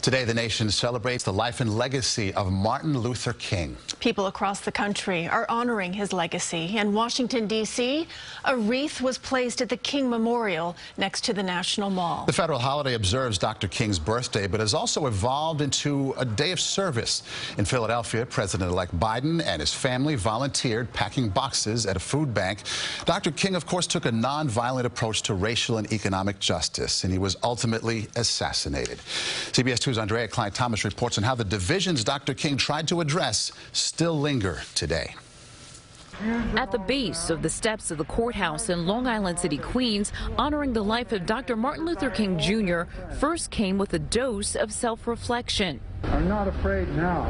Today, the nation celebrates the life and legacy of Martin Luther King. People across the country are honoring his legacy. In Washington, D.C., a wreath was placed at the King Memorial next to the National Mall. The federal holiday observes Dr. King's birthday, but has also evolved into a day of service. In Philadelphia, President-elect Biden and his family volunteered packing boxes at a food bank. Dr. King, of course, took a nonviolent approach to racial and economic justice, and he was ultimately assassinated. CBS 2's Aundrea Cline-Thomas reports on how the divisions Dr. King tried to address still linger today. At the base of the steps of the courthouse in Long Island City, Queens, honoring the life of Dr. Martin Luther King Jr. first came with a dose of self-reflection. I'm not afraid now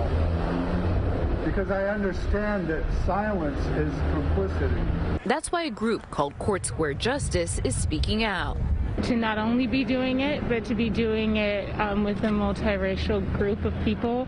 because I understand that silence is complicity. That's why a group called Court Square Justice is speaking out. To not only be doing it, but to be doing it with a multiracial group of people.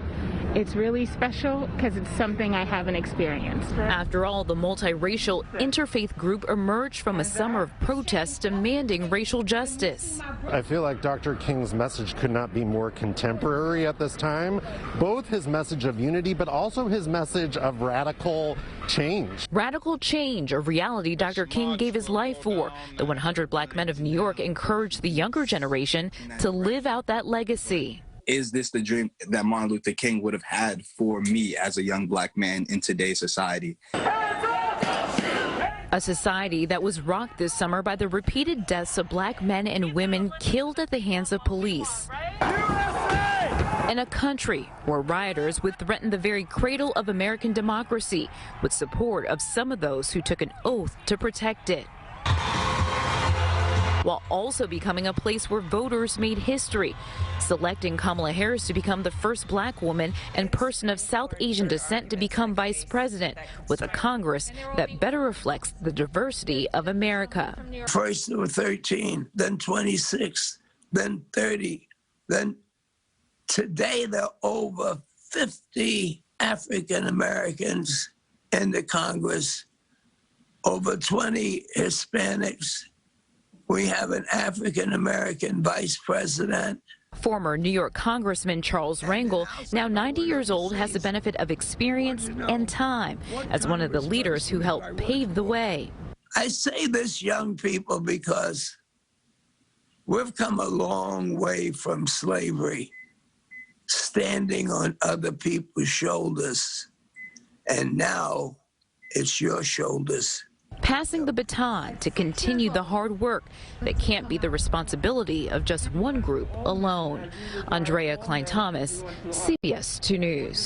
It's really special because it's something I haven't experienced. After all, the multiracial interfaith group emerged from a summer of protests demanding racial justice. I feel like Dr. King's message could not be more contemporary at this time. Both his message of unity, but also his message of radical change. Radical change, a reality Dr. King gave his life for. The 100 Black men of New York encouraged the younger generation to live out that legacy. Is this the dream that Martin Luther King would have had for me as a young Black man in today's society? A society that was rocked this summer by the repeated deaths of Black men and women killed at the hands of police. In a country where rioters would threaten the very cradle of American democracy with support of some of those who took an oath to protect it, while also becoming a place where voters made history, selecting Kamala Harris to become the first Black woman and person of South Asian descent to become vice president, with a Congress that better reflects the diversity of America. First there were 13, then 26, then 30, then today there are over 50 African Americans in the Congress, over 20 Hispanics. We have an African-American vice president. Former New York Congressman Charles Rangel, now 90 years old, has the benefit of experience and time as one of the leaders who helped pave the way. I say this, young people, because we've come a long way from slavery, standing on other people's shoulders, and now it's your shoulders. Passing the baton to continue the hard work that can't be the responsibility of just one group alone. Aundrea Cline-Thomas, CBS 2 News.